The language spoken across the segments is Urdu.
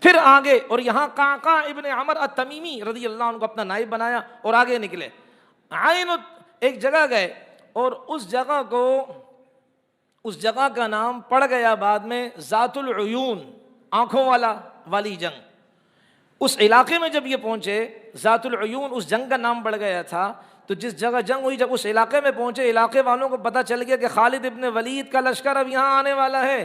پھر آگے، اور یہاں قعقاع ابن عمر التمیمی رضی اللہ عنہ کو اپنا نائب بنایا اور آگے نکلے. عین ایک جگہ گئے اور اس جگہ کا نام پڑ گیا بعد میں ذات العیون، آنکھوں والی جنگ. اس علاقے میں جب یہ پہنچے ذات العیون، اس جنگ کا نام پڑ گیا تھا. تو جس جگہ جنگ ہوئی، جب اس علاقے میں پہنچے، علاقے والوں کو پتہ چل گیا کہ خالد ابن ولید کا لشکر اب یہاں آنے والا ہے.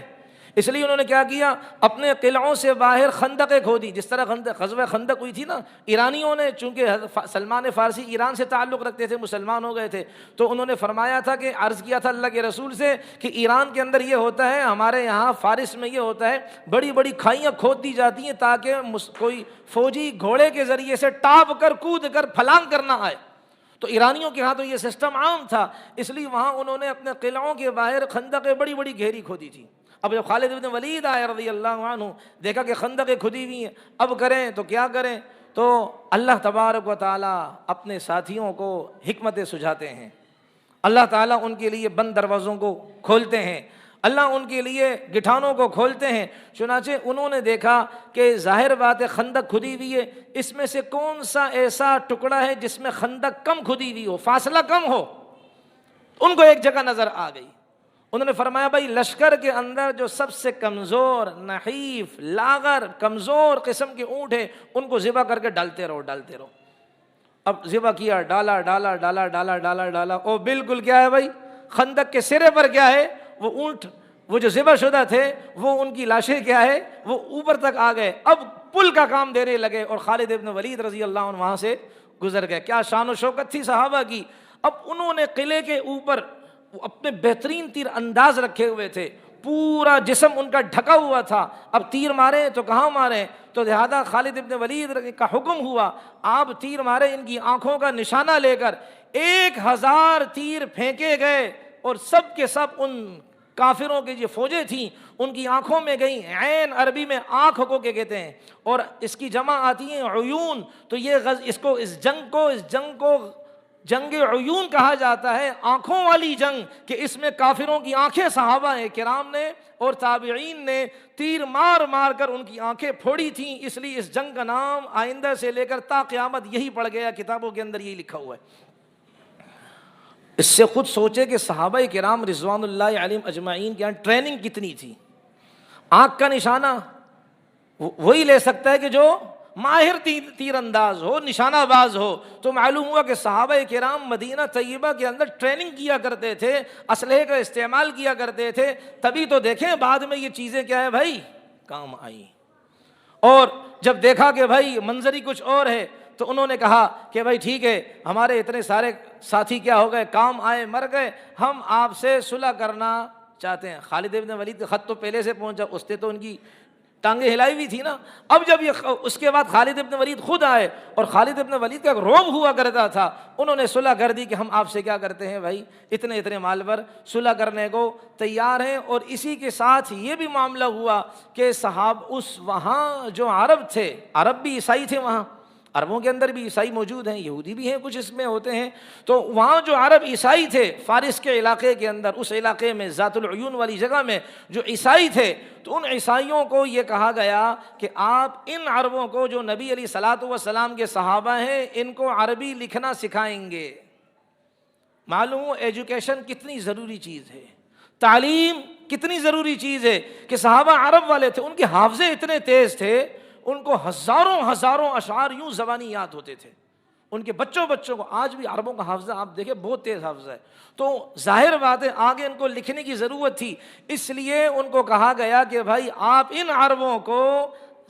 اس لیے انہوں نے کیا کیا، اپنے قلعوں سے باہر خندقیں کھودی. جس طرح غزوہ خندق ہوئی تھی نا، ایرانیوں نے، چونکہ سلمان فارسی ایران سے تعلق رکھتے تھے، مسلمان ہو گئے تھے، تو انہوں نے فرمایا تھا کہ عرض کیا تھا اللہ کے رسول سے کہ ایران کے اندر یہ ہوتا ہے، ہمارے یہاں فارس میں یہ ہوتا ہے، بڑی بڑی کھائیاں کھود دی جاتی ہیں تاکہ کوئی فوجی گھوڑے کے ذریعے سے ٹاپ کر کود کر پھلانگ کرنا آئے. تو ایرانیوں کے ہاں تو یہ سسٹم عام تھا، اس لیے وہاں انہوں نے اپنے قلعوں کے باہر خندقیں بڑی بڑی گہری کھودی تھی. اب جب خالد بن ولید آئے رضی اللہ عنہ، دیکھا کہ خندقیں کھدی ہوئی ہیں، اب کریں تو کیا کریں؟ تو اللہ تبارک و تعالیٰ اپنے ساتھیوں کو حکمتیں سجھاتے ہیں. اللہ تعالیٰ ان کے لیے بند دروازوں کو کھولتے ہیں، اللہ ان کے لیے گٹھانوں کو کھولتے ہیں. چنانچہ انہوں نے دیکھا کہ ظاہر بات ہے خندق کھدی ہوئی ہے، اس میں سے کون سا ایسا ٹکڑا ہے جس میں خندق کم کھدی ہوئی ہو، فاصلہ کم ہو. ان کو ایک جگہ نظر آ گئی. انہوں نے فرمایا بھائی لشکر کے اندر جو سب سے کمزور، نحیف، لاغر، کمزور قسم کے اونٹ ہیں، ان کو ذبح کر کے ڈالتے رہو. اب ذبح کیا، ڈالا، او بالکل کیا ہے بھائی، خندق کے سرے پر کیا ہے، وہ اونٹ، وہ جو ذبح شدہ تھے، وہ ان کی لاشیں کیا ہے، وہ اوپر تک آ گئے. اب پل کا کام دینے لگے اور خالد ابن ولید رضی اللہ عنہ وہاں سے گزر گئے. کیا شان و شوکت تھی صحابہ کی. اب انہوں نے قلعے کے اوپر اپنے بہترین تیر انداز رکھے ہوئے تھے، پورا جسم ان کا ڈھکا ہوا تھا. اب تیر مارے تو کہاں مارے؟ تو لہذا خالد ابن ولید کا حکم ہوا، آپ تیر مارے ان کی آنکھوں کا نشانہ لے کر. 1000 تیر پھینکے گئے اور سب کے سب ان کافروں کی جو فوجیں تھیں ان کی آنکھوں میں گئیں. عین عربی میں آنکھ کو کہتے ہیں اور اس کی جمع آتی ہیں عیون. تو یہ اس جنگ کو جنگ عیون کہا جاتا ہے، آنکھوں والی جنگ، کہ اس میں کافروں کی آنکھیں صحابہ کرام نے اور تابعین نے تیر مار مار کر ان کی آنکھیں پھوڑی تھیں. اس لیے اس جنگ کا نام آئندہ سے لے کر تا قیامت یہی پڑ گیا، کتابوں کے اندر یہی لکھا ہوا ہے. اس سے خود سوچے کہ صحابہ کرام رضوان اللہ علیہم اجمعین کے یہاں ٹریننگ کتنی تھی. آنکھ کا نشانہ وہی لے سکتا ہے کہ جو ماہر تیر انداز ہو، نشانہ باز ہو. تو معلوم ہوا کہ صحابہ کرام مدینہ طیبہ کے اندر ٹریننگ کیا کرتے تھے، اسلحے کا استعمال کیا کرتے تھے. تبھی تو دیکھیں بعد میں یہ چیزیں کیا ہے بھائی کام آئی. اور جب دیکھا کہ بھائی منظر ہی کچھ اور ہے تو انہوں نے کہا کہ بھائی ٹھیک ہے، ہمارے اتنے سارے ساتھی کیا ہو گئے، کام آئے مر گئے، ہم آپ سے صلح کرنا چاہتے ہیں. خالد ابن ولید کا خط تو پہلے سے پہنچا، اس نے تو ان کی ٹانگیں ہلائی ہوئی تھی نا. اب جب اس کے بعد خالد ابن ولید خود آئے، اور خالد ابن ولید کا ایک رعب ہوا کرتا تھا، انہوں نے صلح کر دی کہ ہم آپ سے کیا کرتے ہیں بھائی، اتنے مال پر صلح کرنے کو تیار ہیں. اور اسی کے ساتھ یہ بھی معاملہ ہوا کہ وہاں جو عرب تھے، عرب بھی عیسائی تھے، وہاں عربوں کے اندر بھی عیسائی موجود ہیں، یہودی بھی ہیں کچھ اس میں ہوتے ہیں. تو وہاں جو عرب عیسائی تھے فارس کے علاقے کے اندر، اس علاقے میں ذات العیون والی جگہ میں جو عیسائی تھے، تو ان عیسائیوں کو یہ کہا گیا کہ آپ ان عربوں کو جو نبی علیہ الصلوۃ والسلام کے صحابہ ہیں، ان کو عربی لکھنا سکھائیں گے. معلوم ہو ایجوکیشن کتنی ضروری چیز ہے، تعلیم کتنی ضروری چیز ہے. کہ صحابہ عرب والے تھے، ان کے حافظے اتنے تیز تھے، ان کو ہزاروں اشعار یوں زبانی یاد ہوتے تھے. ان کے بچوں کو آج بھی عربوں کا حافظہ آپ دیکھیں بہت تیز حافظہ ہے. تو ظاہر بات ہے آگے ان کو لکھنے کی ضرورت تھی، اس لیے ان کو کہا گیا کہ بھائی آپ ان عربوں کو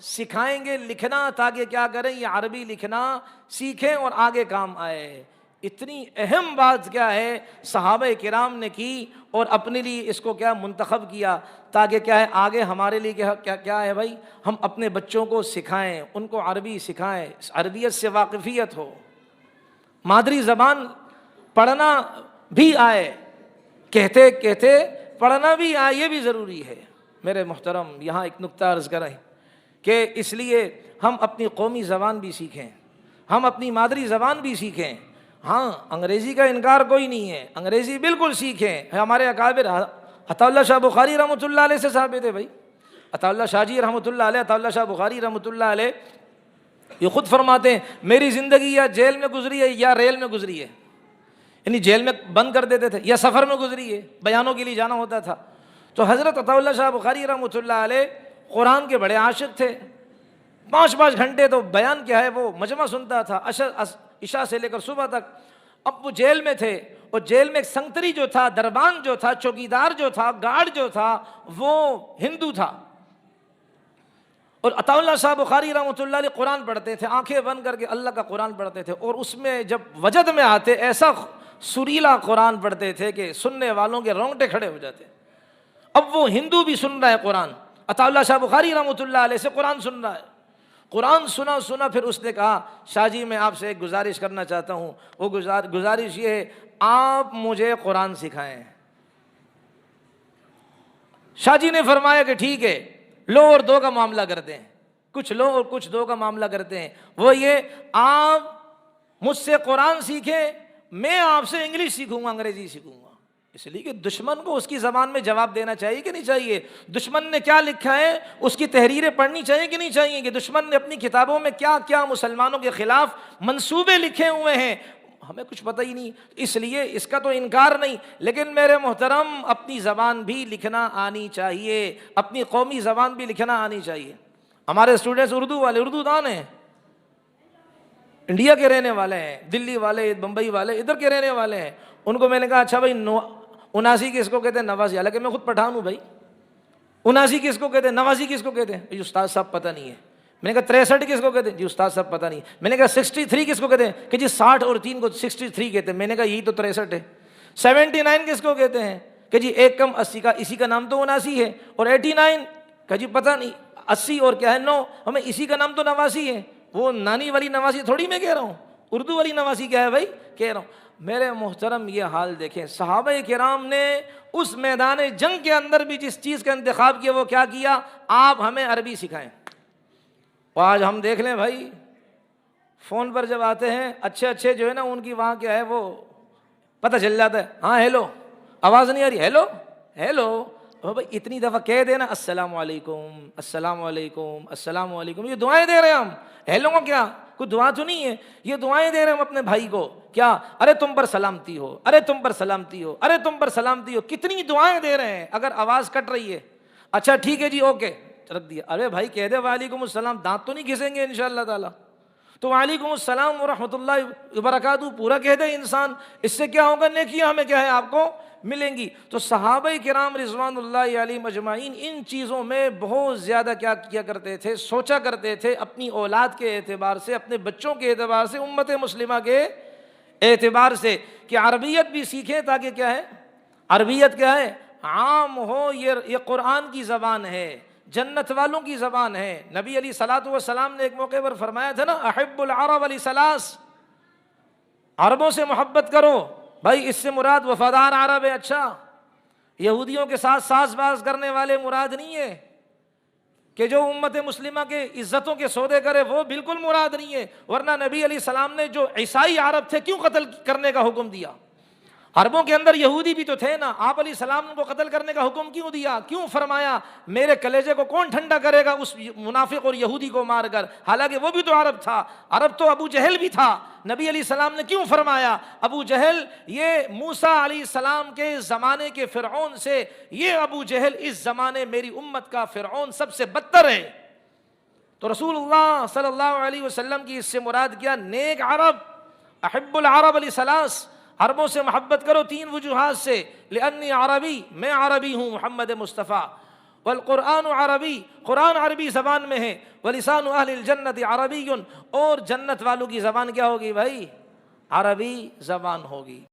سکھائیں گے لکھنا، تاکہ کیا کریں، یہ عربی لکھنا سیکھیں اور آگے کام آئے. اتنی اہم بات کیا ہے صحابہ کرام نے کی اور اپنے لیے اس کو کیا منتخب کیا، تاکہ کیا ہے آگے ہمارے لیے کیا ہے بھائی، ہم اپنے بچوں کو سکھائیں، ان کو عربی سکھائیں، عربیت سے واقفیت ہو، مادری زبان پڑھنا بھی آئے، کہتے پڑھنا بھی آئے، یہ بھی ضروری ہے. میرے محترم یہاں ایک نکتہ عرض کریں کہ اس لیے ہم اپنی قومی زبان بھی سیکھیں، ہم اپنی مادری زبان بھی سیکھیں. ہاں انگریزی کا انکار کوئی نہیں ہے، انگریزی بالکل سیکھیں. ہمارے اکابر عطا اللہ شاہ بخاری رحمۃ اللہ علیہ سے ثابت ہے بھائی عطا اللہ شاہ جی رحمۃ اللہ علیہ، عطا اللہ شاہ بخاری رحمۃ اللہ علیہ، یہ خود فرماتے ہیں میری زندگی یا جیل میں گزری ہے یا ریل میں گزری ہے، یعنی جیل میں بند کر دیتے تھے یا سفر میں گزری ہے، بیانوں کے لیے جانا ہوتا تھا۔ تو حضرت عطا اللہ شاہ بخاری رحمۃ اللہ علیہ قرآن کے بڑے عاشق تھے، 5 گھنٹے تو بیان کیا ہے وہ مجمع سنتا تھا عشاء سے لے کر صبح تک۔ اب وہ جیل میں تھے، اور جیل میں ایک سنگتری جو تھا، دربان جو تھا، چوکیدار جو تھا، گارڈ جو تھا، وہ ہندو تھا، اور عطا اللہ شاہ بخاری رحمۃ اللہ علیہ قرآن پڑھتے تھے، آنکھیں بند کر کے اللہ کا قرآن پڑھتے تھے، اور اس میں جب وجد میں آتے ایسا سریلا قرآن پڑھتے تھے کہ سننے والوں کے رونگٹے کھڑے ہو جاتے۔ اب وہ ہندو بھی سن رہا ہے قرآن، عطا اللہ شاہ بخاری رحمۃ اللہ علیہ سے قرآن سن رہا ہے، قرآن سنا پھر اس نے کہا شاہ جی میں آپ سے ایک گزارش کرنا چاہتا ہوں، وہ گزارش یہ ہے آپ مجھے قرآن سکھائیں۔ شاہ جی نے فرمایا کہ ٹھیک ہے، لو اور دو کا معاملہ کرتے ہیں، کچھ لو اور کچھ دو کا معاملہ کرتے ہیں، وہ یہ آپ مجھ سے قرآن سیکھیں، میں آپ سے انگلش سیکھوں گا، انگریزی سیکھوں گا، اس لیے کہ دشمن کو اس کی زبان میں جواب دینا چاہیے کہ نہیں چاہیے، دشمن نے کیا لکھا ہے اس کی تحریریں پڑھنی چاہیے کہ نہیں چاہیے، کہ دشمن نے اپنی کتابوں میں کیا کیا مسلمانوں کے خلاف منصوبے لکھے ہوئے ہیں، ہمیں کچھ پتہ ہی نہیں، اس لیے اس کا تو انکار نہیں، لیکن میرے محترم اپنی زبان بھی لکھنا آنی چاہیے، اپنی قومی زبان بھی لکھنا آنی چاہیے۔ ہمارے اسٹوڈنٹس اردو والے اردو دان ہیں، انڈیا کے رہنے والے ہیں، دلی والے، بمبئی والے، ادھر کے رہنے والے ہیں، ان کو میں نے کہا اچھا بھائی 79 کس کو کہتے ہیں؟ نواسی، حالانکہ میں خود پٹھان ہوں بھائی، 79 کس کو کہتے ہیں؟ نواسی کس کو کہتے ہیں؟ جی استاد صاحب پتہ نہیں ہے۔ میں نے کہا 63 کس کو کہتے ہیں؟ جی استاد صاحب پتہ نہیں۔ میں نے کہا 63 کس کو کہتے ہیں؟ کہ جی 60 اور 3 کو 63 کہتے ہیں۔ میں نے کہا یہی تو 63 ہے۔ 79 کس کو کہتے ہیں؟ کہ جی 1 کم 80 کا، اسی کا نام تو 79 ہے۔ اور 89 کہ جی پتہ نہیں 80 اور کیا ہے 9، ہمیں اسی کا نام تو 89 ہے۔ وہ نانی والی 89 تھوڑی میں کہہ رہا ہوں، اردو والی 89 کیا ہے بھائی کہہ رہا ہوں۔ میرے محترم یہ حال دیکھیں، صحابہ کرام نے اس میدان جنگ کے اندر بھی جس چیز کا انتخاب کیا وہ کیا کیا؟ آپ ہمیں عربی سکھائیں۔ اور آج ہم دیکھ لیں بھائی، فون پر جب آتے ہیں اچھے جو ہے نا ان کی وہاں کیا ہے وہ پتہ چل جاتا ہے، ہاں ہیلو، آواز نہیں آ رہی، ہیلو ہیلو، بھائی اتنی دفعہ کہہ دینا السلام علیکم السلام علیکم السلام علیکم، یہ دعائیں دے رہے ہیں ہم، ہیلو کو کیا کوئی دعا تو نہیں ہے، یہ دعائیں دے رہے ہیں ہم اپنے بھائی کو، کیا ارے تم پر سلامتی ہو، ارے تم پر سلامتی ہو، ارے تم پر سلامتی ہو، کتنی دعائیں دے رہے ہیں۔ اگر آواز کٹ رہی ہے اچھا ٹھیک ہے جی اوکے رکھ دیا، ارے بھائی کہہ دے وعلیکم السلام، دانت تو نہیں گھسیں گے انشاءاللہ تعالی، تو وعلیکم السلام ورحمۃ اللہ وبرکاتہ پورا کہہ دے انسان، اس سے کیا ہوگا؟ نیکیاں ہمیں کیا ہے آپ کو ملیں گی۔ تو صحابہ کرام رضوان اللہ علیہم اجمعین ان چیزوں میں بہت زیادہ کیا کیا کرتے تھے، سوچا کرتے تھے، اپنی اولاد کے اعتبار سے، اپنے بچوں کے اعتبار سے، امت مسلمہ کے اعتبار سے، کہ عربیت بھی سیکھیں تاکہ کیا ہے، عربیت کیا ہے عام ہو، یہ قرآن کی زبان ہے، جنت والوں کی زبان ہے۔ نبی علیہ الصلوۃ والسلام نے ایک موقع پر فرمایا تھا نا، احب العرب لثلاث، عربوں سے محبت کرو، بھائی اس سے مراد وفادار عرب ہے، اچھا یہودیوں کے ساتھ ساز باز کرنے والے مراد نہیں ہے، کہ جو امت مسلمہ کے عزتوں کے سودے کرے وہ بالکل مراد نہیں ہے، ورنہ نبی علیہ السلام نے جو عیسائی عرب تھے کیوں قتل کرنے کا حکم دیا؟ عربوں کے اندر یہودی بھی تو تھے نا، آپ علیہ السلام کو قتل کرنے کا حکم کیوں دیا؟ کیوں فرمایا؟ میرے کلیجے کو کون ٹھنڈا کرے گا اس منافق اور یہودی کو مار کر، حالانکہ وہ بھی تو عرب تھا، عرب تو ابو جہل بھی تھا۔ نبی علیہ السلام نے کیوں فرمایا ابو جہل یہ موسیٰ علیہ السلام کے زمانے کے فرعون سے، یہ ابو جہل اس زمانے میری امت کا فرعون سب سے بدتر ہے۔ تو رسول اللہ صلی اللہ علیہ وسلم کی اس سے مراد کیا؟ نیک عرب، احب العرب لثلاث، عربوں سے محبت کرو 3 وجوہات سے، لأنی عربی، میں عربی ہوں محمد مصطفیٰ، والقرآن عربی، قرآن عربی زبان میں ہے، ولسان اہل الجنت عربی، اور جنت والوں کی زبان کیا ہوگی بھائی؟ عربی زبان ہوگی۔